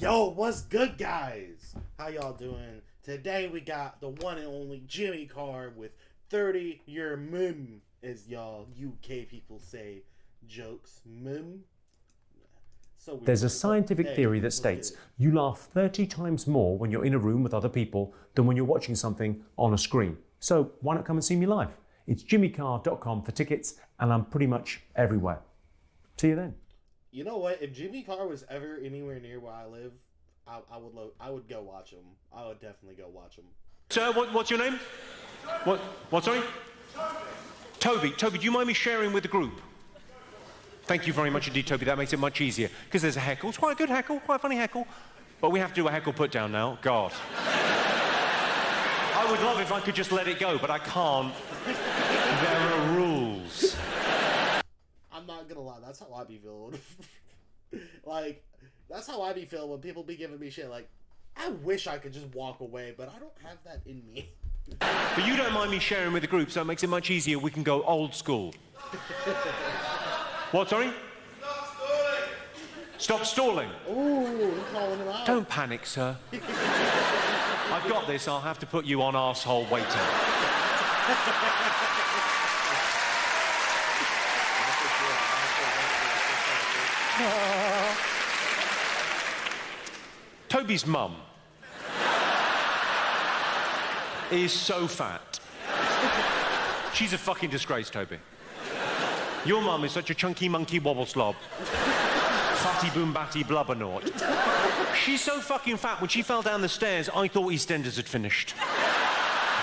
Yo, what's good, guys? How y'all doing? Today we got the one and only Jimmy Carr with 30 year mum, as y'all UK people say, jokes. Mum? So weird. There's a scientific theory that states you laugh 30 times more when you're in a room with other people than when you're watching something on a screen. So why not come and see me live? It's jimmycarr.com for tickets, and I'm pretty much everywhere. See you then. You know what? If Jimmy Carr was ever anywhere near where I live, I would go watch him. I would definitely go watch him. Sir, what's your name? What, sorry? Toby. Toby, do you mind me sharing with the group? Thank you very much indeed, Toby. That makes it much easier. Because there's a heckle. It's quite a good heckle, quite a funny heckle. But we have to do a heckle put down now. God. I would love if I could just let it go, but I can't. There are rules. I'm not gonna lie, that's how I be feeling. Like, that's how I be feeling when people be giving me shit. Like, I wish I could just walk away, but I don't have that in me. But you don't mind me sharing with the group, so it makes it much easier. We can go old school. What, sorry? Stop stalling. Ooh, you're calling him out. Don't panic, sir. I've got this. I'll have to put you on arsehole waiting. Toby's mum is so fat. She's a fucking disgrace, Toby. Your mum is such a chunky monkey wobble slob. Fatty boom batty blubbernaut. She's so fucking fat, when she fell down the stairs, I thought EastEnders had finished.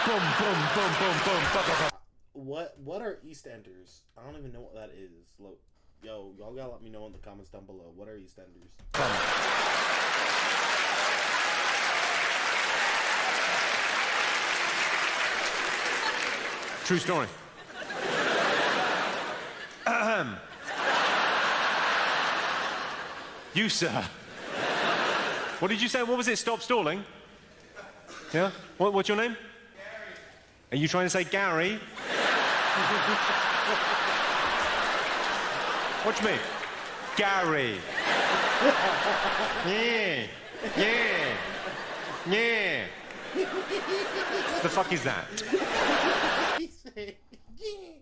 Boom, boom, boom, boom, boom, ba, ba, ba. What are EastEnders? I don't even know what that is. Look, yo, y'all gotta let me know in the comments down below. What are EastEnders? True story. You, sir. What did you say? What was it? Stop stalling? Yeah? What's your name? Gary. Are you trying to say Gary? What do you mean? Gary. Yeah. Yeah. Yeah. The fuck is that? He said, yeah.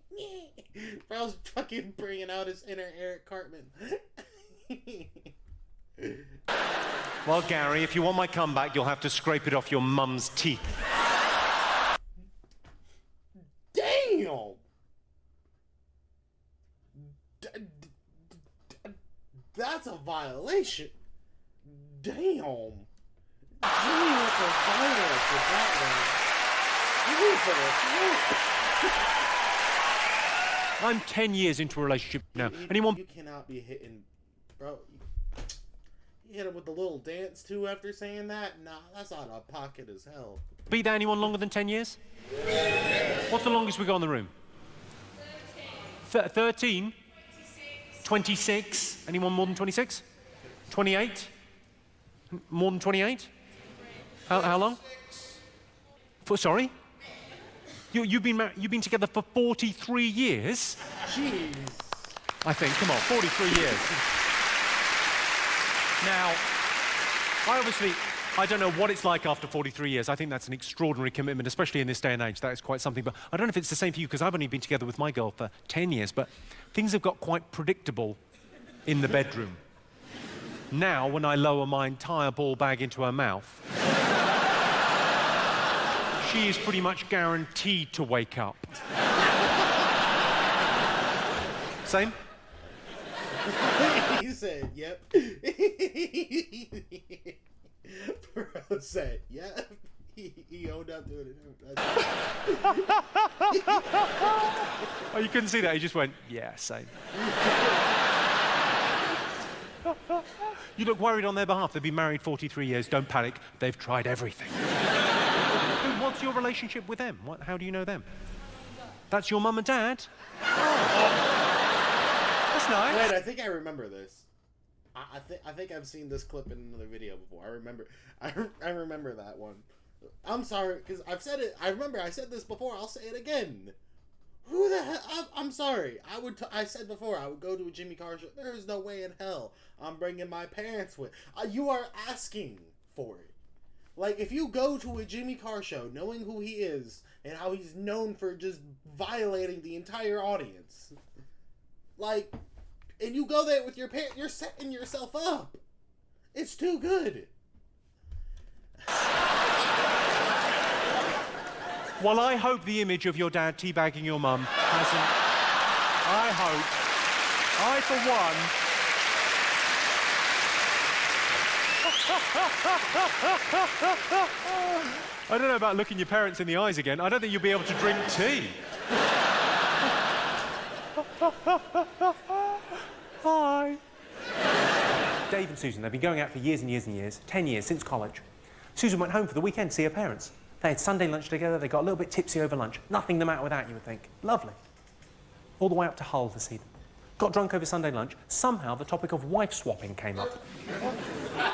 Bro's fucking bringing out his inner Eric Cartman. Well, Gary, if you want my comeback, you'll have to scrape it off your mum's teeth. Damn! That's a violation. Damn. Jimmy went to violence with that one. I'm 10 years into a relationship now. Anyone? You cannot be hitting, bro. You hit him with the little dance too after saying that? Nah, that's out of pocket as hell. Be there anyone longer than 10 years? What's the longest we got in the room? 13. 13? 26. Anyone more than 26? 28? More than 28? How long? Sorry? You've been together for 43 years? Jeez. I think, come on, 43 years. Now, I don't know what it's like after 43 years. I think that's an extraordinary commitment, especially in this day and age. That is quite something. But I don't know if it's the same for you, because I've only been together with my girl for 10 years, but things have got quite predictable in the bedroom. Now, when I lower my entire ball bag into her mouth, she is pretty much guaranteed to wake up. Same? He said, yep. Bro said, yep. He owned up to it. Oh, you couldn't see that? He just went, yeah, same. You look worried on their behalf. They've been married 43 years. Don't panic. They've tried everything. What's your relationship with them? How do you know them? That's your mum and dad? Oh. That's nice. Wait, I think I remember this. I think I've seen this clip in another video before. I remember that one. I'm sorry, because I've said it. I remember I said this before. I'll say it again. Who the hell? I'm sorry. I said before I would go to a Jimmy Carr show. There is no way in hell I'm bringing my parents with. You are asking for it. Like, if you go to a Jimmy Carr show knowing who he is and how he's known for just violating the entire audience, like, and you go there with your parents, you're setting yourself up. It's too good. Well, I hope the image of your dad teabagging your mum hasn't... I hope, I for one... I don't know about looking your parents in the eyes again. I don't think you'll be able to drink tea. Hi. Dave and Susan, they've been going out for years and years and years, 10 years, since college. Susan went home for the weekend to see her parents. They had Sunday lunch together, they got a little bit tipsy over lunch. Nothing the matter with that, you would think. Lovely. All the way up to Hull to see them. Got drunk over Sunday lunch. Somehow the topic of wife swapping came up.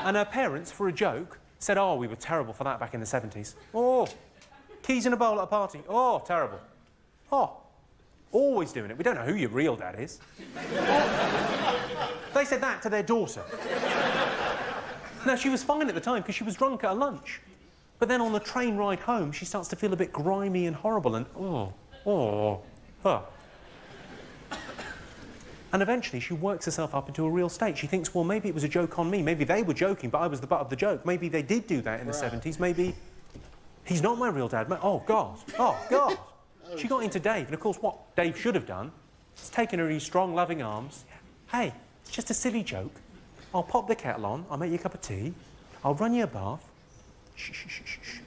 And her parents, for a joke, said, oh, we were terrible for that back in the 70s. Oh, keys in a bowl at a party. Oh, terrible. Oh, always doing it. We don't know who your real dad is. They said that to their daughter. Now, she was fine at the time because she was drunk at a lunch. But then on the train ride home, she starts to feel a bit grimy and horrible and, And eventually she works herself up into a real state. She thinks, well, maybe it was a joke on me. Maybe they were joking, but I was the butt of the joke. Maybe they did do that in the 70s. Maybe he's not my real dad. Oh, God. Oh, God. She got into Dave, and of course what Dave should have done is taken her in his strong, loving arms. Hey, it's just a silly joke. I'll pop the kettle on. I'll make you a cup of tea. I'll run you a bath. Shh, shh, shh, shh.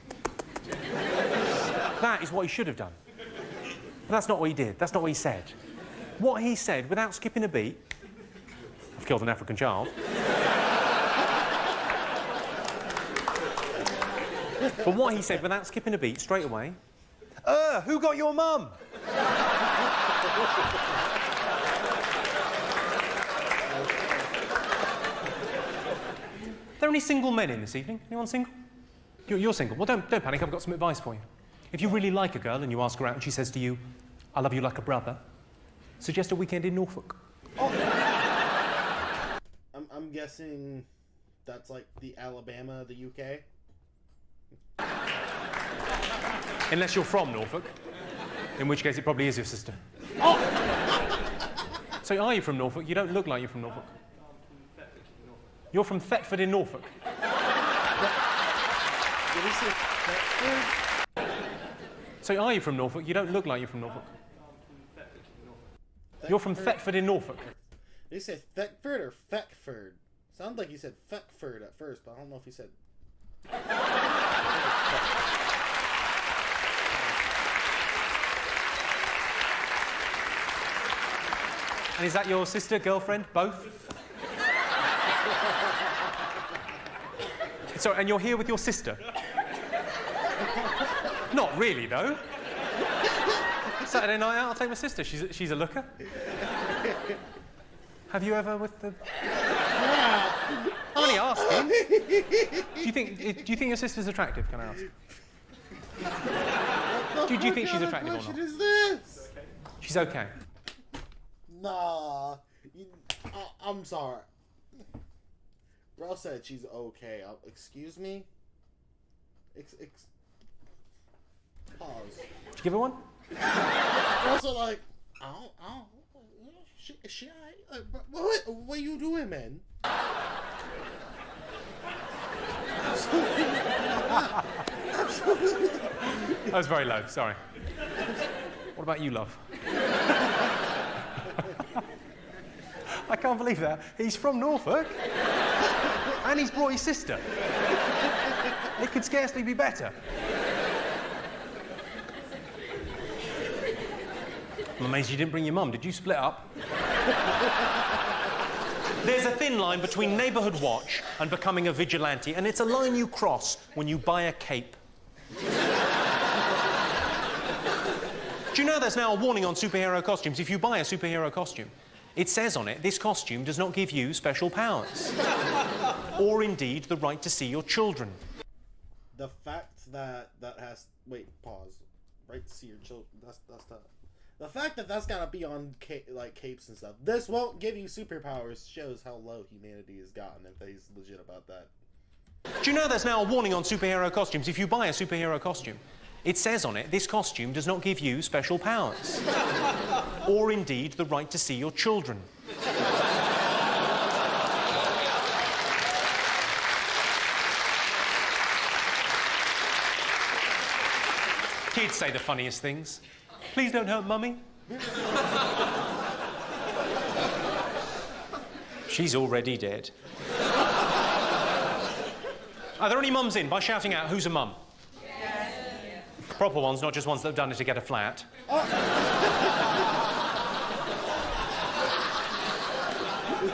That is what he should have done. But that's not what he did. That's not what he said. What he said, without skipping a beat, I've killed an African child. But what he said, without skipping a beat, straight away, who got your mum? Are there any single men in this evening? Anyone single? You're single. Well, don't panic. I've got some advice for you. If you really like a girl and you ask her out and she says to you, I love you like a brother, suggest a weekend in Norfolk. Oh. I'm guessing that's like the Alabama of the UK. Unless you're from Norfolk, in which case it probably is your sister. Oh. So are you from Norfolk? You don't look like you're from Norfolk. You're from Thetford in Norfolk. Did he say Thetford? So are you from Norfolk? You don't look like you're from Norfolk. You're from Thetford in Norfolk. Did he say Thetford or Feckford? Sounded like he said Feckford at first, but I don't know if he said... And is that your sister, girlfriend, both? Sorry, and you're here with your sister? Not really, though. Saturday night out, I'll take my sister. She's a looker. Have you ever with the... I'm only asking. Do you think your sister's attractive, can I ask? Do you think she's attractive or not? What is this? She's okay. Nah. I'm sorry. Bro said she's okay. Excuse me? Pause. Did you give her one? Also, like, I don't, she alright? What are you doing, man? Absolutely. That was very low, sorry. What about you, love? I can't believe that. He's from Norfolk. And he's brought his sister. It could scarcely be better. I'm amazed you didn't bring your mum. Did you split up? There's a thin line between neighbourhood watch and becoming a vigilante, and it's a line you cross when you buy a cape. Do you know there's now a warning on superhero costumes? If you buy a superhero costume, it says on it, this costume does not give you special powers. Or indeed the right to see your children. The fact that has... Wait, pause. Right to see your children. That's the... The fact that that's gotta be on like capes and stuff. This won't give you superpowers shows how low humanity has gotten if he's legit about that. Do you know there's now a warning on superhero costumes? If you buy a superhero costume, it says on it, this costume does not give you special powers. Or indeed the right to see your children. Kids say the funniest things. Please don't hurt Mummy. She's already dead. Are there any mums in? By shouting out, who's a mum? Yes. Proper ones, not just ones that have done it to get a flat.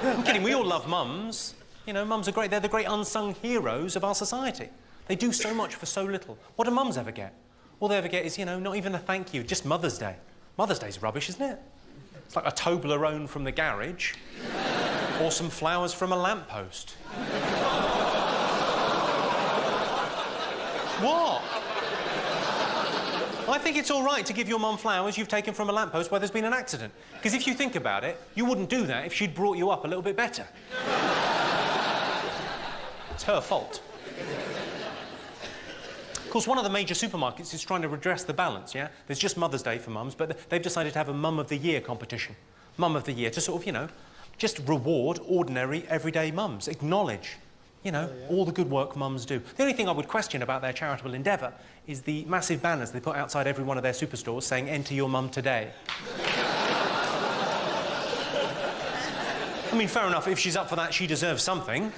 I'm kidding, we all love mums. You know, mums are great. They're the great unsung heroes of our society. They do so much for so little. What do mums ever get? All they ever get is, you know, not even a thank you, just Mother's Day. Mother's Day's rubbish, isn't it? It's like a Toblerone from the garage or some flowers from a lamppost. What? I think it's all right to give your mum flowers you've taken from a lamppost where there's been an accident. Because if you think about it, you wouldn't do that if she'd brought you up a little bit better. It's her fault. Of course, one of the major supermarkets is trying to redress the balance, yeah? There's just Mother's Day for mums, but they've decided to have a Mum of the Year competition. Mum of the Year, to sort of, you know, just reward ordinary, everyday mums. Acknowledge, you know, all the good work mums do. The only thing I would question about their charitable endeavour is the massive banners they put outside every one of their superstores saying, enter your mum today. I mean, fair enough, if she's up for that, she deserves something.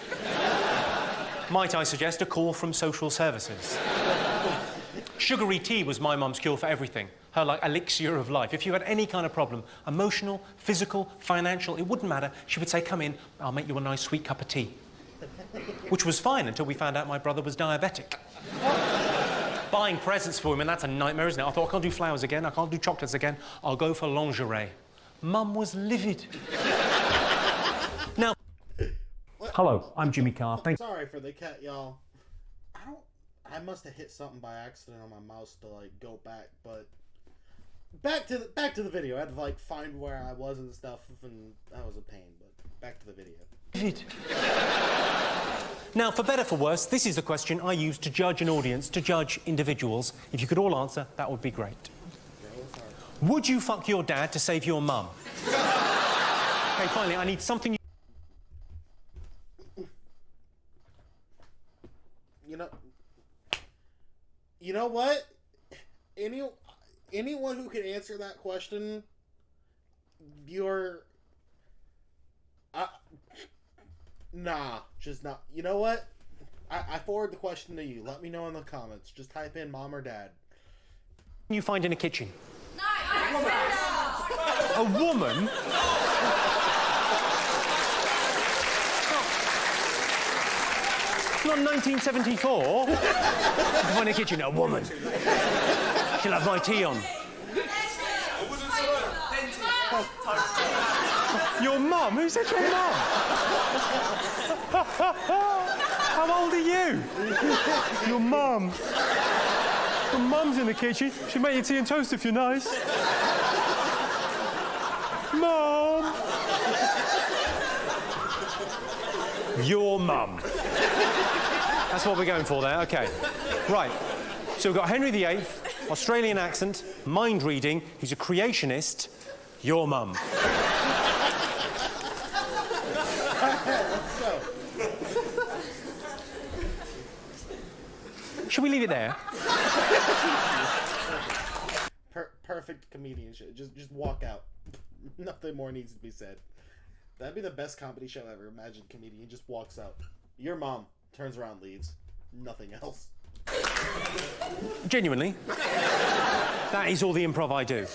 Might I suggest a call from social services? Sugary tea was my mum's cure for everything. Her, like, elixir of life. If you had any kind of problem, emotional, physical, financial, it wouldn't matter. She would say, come in, I'll make you a nice sweet cup of tea. Which was fine until we found out my brother was diabetic. Buying presents for him, and that's a nightmare, isn't it? I thought, I can't do flowers again, I can't do chocolates again, I'll go for lingerie. Mum was livid. Now... Hello, I'm Jimmy Carr. Thanks. Sorry for the cat, y'all. I must have hit something by accident on my mouse to like go back, but back to the video. I had to like find where I was and stuff, and that was a pain. But back to the video. Now, for better for worse, this is the question I use to judge an audience, to judge individuals. If you could all answer, that would be great. Would you fuck your dad to save your mum? Okay, finally, I need something. You know what? Anyone who can answer that question, nah, just not. You know what? I forward the question to you. Let me know in the comments. Just type in mom or dad. You find in a kitchen? No, a woman? Not 1974. You find in a kitchen, a woman. She'll have my tea on. Your mum? Who said your mum? How old are you? Your mum. Your mum's in the kitchen. She'll make you tea and toast if you're nice. Mum. Your mum. That's what we're going for there, OK. Right, so we've got Henry VIII, Australian accent, mind reading, he's a creationist, your mum. Let's go. Should we leave it there? Perfect comedian shit. Just walk out. Nothing more needs to be said. That'd be the best comedy show ever. Imagine comedian just walks out. Your mom turns around, leaves. Nothing else. Genuinely. That is all the improv I do.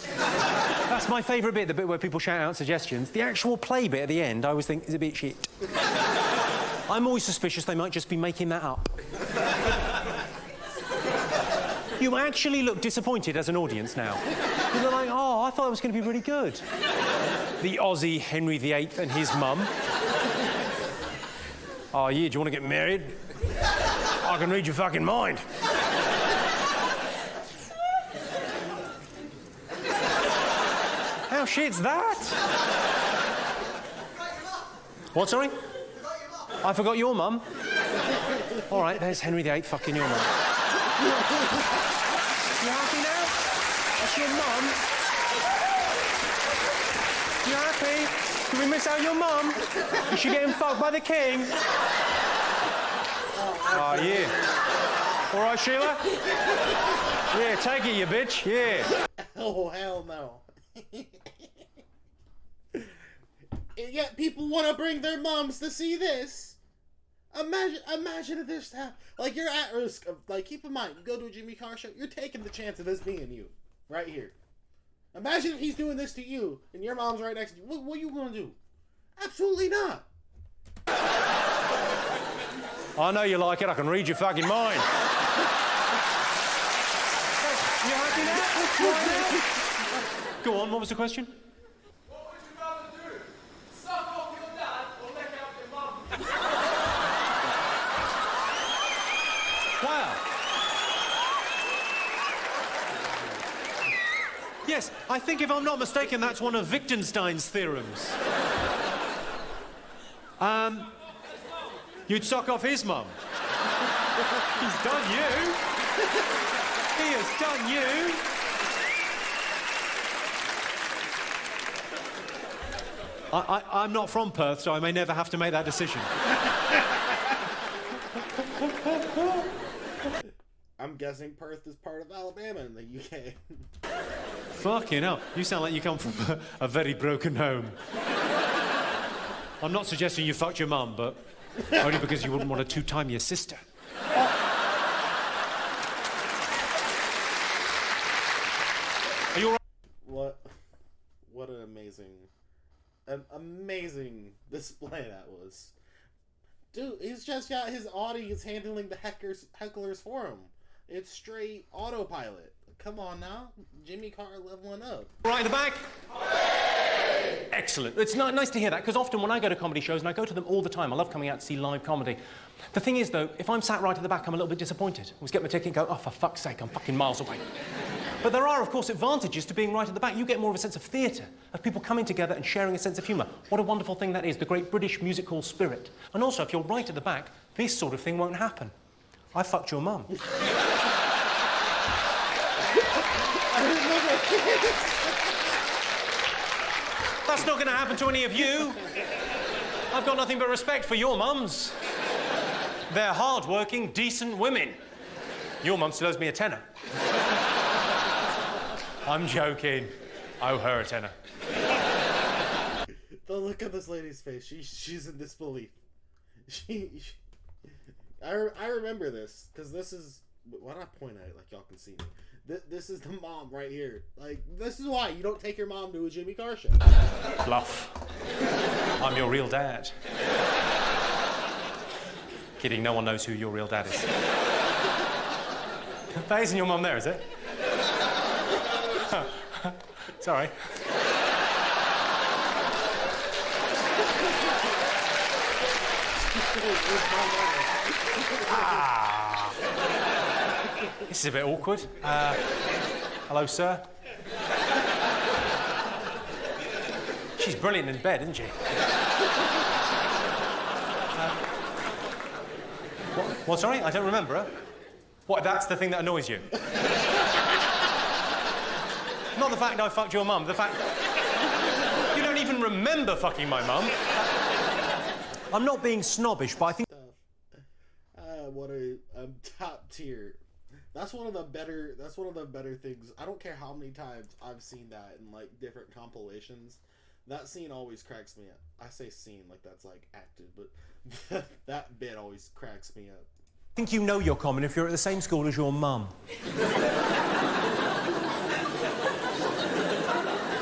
That's my favourite bit, the bit where people shout out suggestions. The actual play bit at the end, I always think, is a bit shit. I'm always suspicious they might just be making that up. You actually look disappointed as an audience now. You're like, oh, I thought it was going to be really good. The Aussie Henry VIII and his mum. Oh, yeah, do you want to get married? I can read your fucking mind. How shit's that? What, sorry? I forgot your mum. All right, there's Henry VIII fucking your mum. You happy now? That's your mum. You happy? Did we miss out your mum? Is she getting fucked by the king? Oh, yeah. All right, Sheila? Yeah, take it, you bitch. Yeah. Oh, hell no. And yet people want to bring their moms to see this. Imagine if this happened. Like, you're at risk of, like, keep in mind, you go to a Jimmy Carr show, you're taking the chance of this being you. Right here. Imagine if he's doing this to you, and your mom's right next to you. What are you going to do? Absolutely not. I know you like it. I can read your fucking mind. You happy now? You happy now? Go on, what was the question? What would you rather do? Suck off your dad or lick out your mum? Wow. Yes, I think if I'm not mistaken, that's one of Wittgenstein's theorems. You'd suck off his mum. He's done you. He has done you. I'm not from Perth, so I may never have to make that decision. I'm guessing Perth is part of Alabama in the UK. Fucking hell, you sound like you come from a very broken home. I'm not suggesting you fucked your mum, but only because you wouldn't want to two-time your sister. Are you all right? What an amazing display that was. Dude, he's just got his audience handling the hecklers for him. It's straight autopilot. Come on now, Jimmy Carr leveling up. Right in the back? Excellent. It's nice to hear that, because often when I go to comedy shows, and I go to them all the time, I love coming out to see live comedy. The thing is, though, if I'm sat right at the back, I'm a little bit disappointed. I always get my ticket and go, oh, for fuck's sake, I'm fucking miles away. But there are, of course, advantages to being right at the back. You get more of a sense of theatre, of people coming together and sharing a sense of humour. What a wonderful thing that is, the great British music hall spirit. And also, if you're right at the back, this sort of thing won't happen. I fucked your mum. That's not going to happen to any of you. I've got nothing but respect for your mums. They're hard-working, decent women. Your mum still owes me a tenner. I'm joking. I owe her a tenner. The look on this lady's face, she's in disbelief. I remember this, because this is... Why not point at it like y'all can see me? This is the mom right here. Like, this is why you don't take your mom to a Jimmy Carr show. Bluff. I'm your real dad. Kidding, no one knows who your real dad is. That isn't your mum there, is it? Sorry. This is a bit awkward. Hello, sir. She's brilliant in bed, isn't she? What, sorry? I don't remember her. What, that's the thing that annoys you? Not the fact I fucked your mum, the fact... You don't even remember fucking my mum. I'm not being snobbish, but I think... What a top tier. That's one of the better things. I don't care how many times I've seen that in, like, different compilations. That scene always cracks me up. I say scene like that's, like, acted, but that bit always cracks me up. I think you know you're common if you're at the same school as your mum.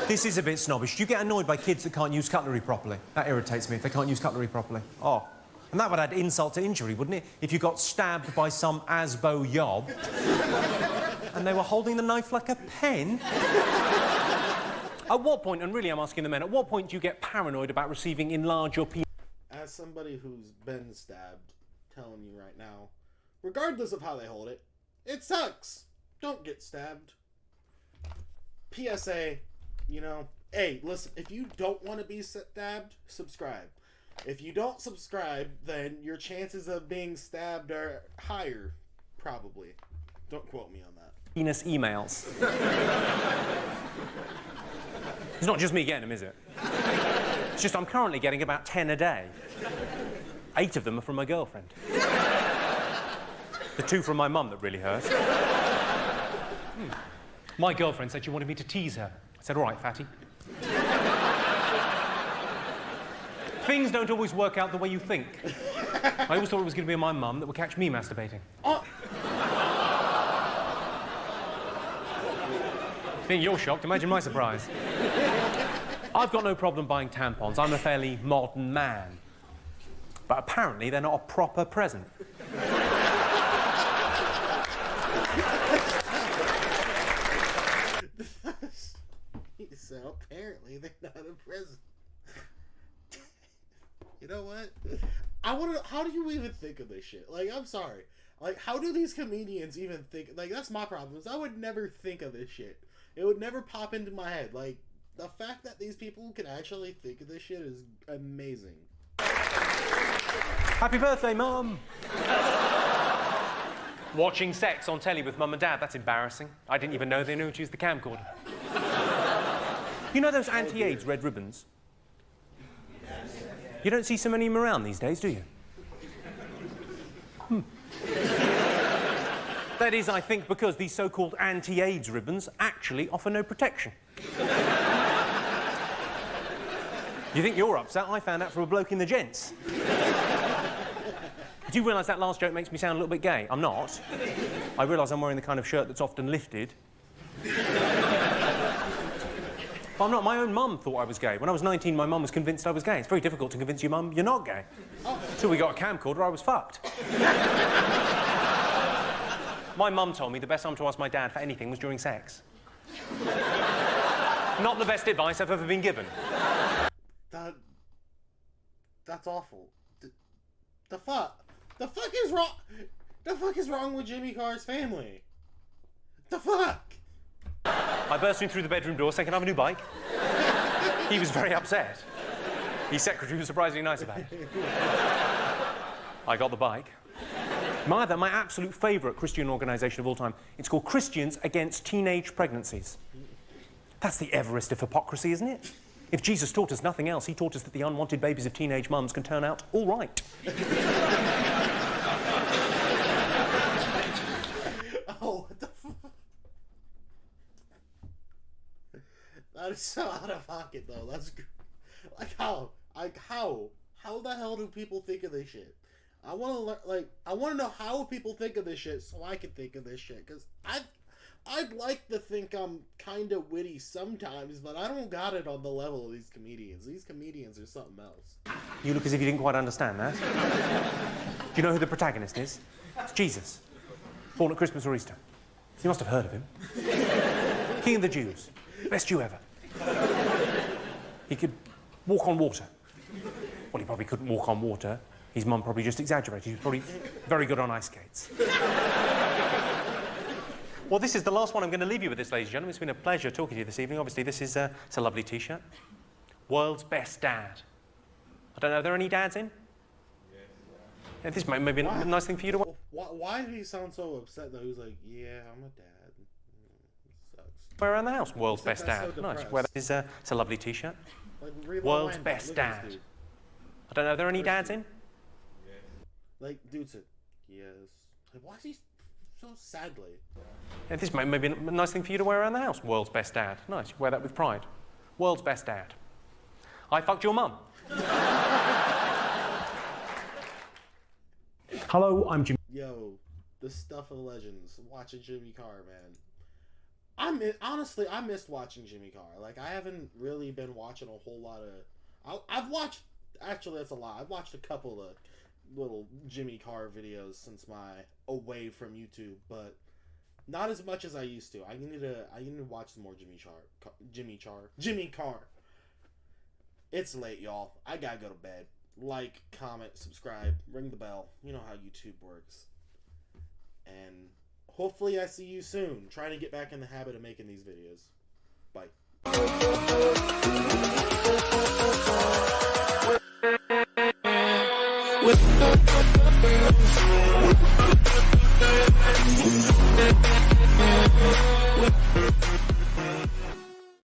This is a bit snobbish. Do you get annoyed by kids that can't use cutlery properly? That irritates me if they can't use cutlery properly. Oh. And that would add insult to injury, wouldn't it? If you got stabbed by some Asbo yob and they were holding the knife like a pen. At what point, and really I'm asking the men, at what point do you get paranoid about receiving enlarged or penis? As somebody who's been stabbed, telling you right now, regardless of how they hold it, it sucks. Don't get stabbed. PSA, you know, Hey, listen, if you don't want to be stabbed, subscribe. If you don't subscribe, then your chances of being stabbed are higher, probably. Don't quote me on that. Penis emails. It's not just me getting them, is it? It's just I'm currently getting about 10 a day. 8 of them are from my girlfriend. The 2 from my mum that really hurt. My girlfriend said she wanted me to tease her. I said, all right, fatty. Things don't always work out the way you think. I always thought it was going to be my mum that would catch me masturbating. Oh. I think you're shocked. Imagine my surprise. I've got no problem buying tampons. I'm a fairly modern man. But apparently they're not a proper present. So apparently they're not a present. You know what? I want to. How do you even think of this shit? Like, I'm sorry. Like, how do these comedians even think? Like, that's my problem. Is I would never think of this shit. It would never pop into my head. Like, the fact that these people can actually think of this shit is amazing. Happy birthday, Mum! Watching sex on telly with Mum and Dad, that's embarrassing. I didn't even know they knew to use the camcorder. You know those anti-AIDS red ribbons? You don't see so many of them around these days, do you? That is, I think, because these so-called anti-AIDS ribbons actually offer no protection. You think you're upset? I found out from a bloke in the gents. Do you realise that last joke makes me sound a little bit gay? I'm not. I realise I'm wearing the kind of shirt that's often lifted. But I'm not. My own mum thought I was gay. When I was 19, my mum was convinced I was gay. It's very difficult to convince your mum you're not gay. Until we got a camcorder, I was fucked. My mum told me the best time to ask my dad for anything was during sex. Not the best advice I've ever been given. That's awful. The fuck is wrong? The fuck is wrong with Jimmy Carr's family? The fuck? I burst in through the bedroom door saying, "Can I have a new bike?" He was very upset. His secretary was surprisingly nice about it. I got the bike. My absolute favourite Christian organisation of all time. It's called Christians Against Teenage Pregnancies. That's the Everest of hypocrisy, isn't it? If Jesus taught us nothing else, he taught us that the unwanted babies of teenage mums can turn out all right. Oh, what the fuck? That is so out of pocket, though. That's like how the hell do people think of this shit? I want to learn. Like, I want to know how people think of this shit, so I can think of this shit. Cause I'd like to think I'm kind of witty sometimes, but I don't got it on the level of these comedians. These comedians are something else. You look as if you didn't quite understand that. Do you know who the protagonist is? It's Jesus. Born at Christmas or Easter. You must have heard of him. King of the Jews. Best Jew ever. He could walk on water. Well, he probably couldn't walk on water. His mum probably just exaggerated. He was probably very good on ice skates. Well, this is the last one I'm going to leave you with this, ladies and gentlemen. It's been a pleasure talking to you this evening. Obviously, this is it's a lovely T-shirt. World's Best Dad. I don't know, are there any dads in? Yeah, this may be a nice thing for you to... Why did he sound so upset, though? He was like, yeah, I'm a dad. Sucks. Wear around the house. World's Best that's Dad. so Nice. depressed. Well, it's a lovely T-shirt. Like, read the World's line Best back. Look at this Dad. dude. I don't know, are there any dads in? Like, dude said, yes. Like, why is he so sadly? Yeah, this may be a nice thing for you to wear around the house. World's Best Dad. Nice. Wear that with pride. World's Best Dad. I fucked your mum. Hello, I'm Jimmy. Yo, the stuff of legends. Watching Jimmy Carr, man. Honestly, I missed watching Jimmy Carr. Like, I haven't really been watching a whole lot of... I've watched... Actually, that's a lie. I've watched a couple of little Jimmy Carr videos since my away from YouTube, but not as much as I used to. I need to watch some more Jimmy Carr. It's late, y'all. I gotta go to bed. Like, comment, subscribe, ring the bell. You know how YouTube works. And hopefully I see you soon. Trying to get back in the habit of making these videos. Bye. With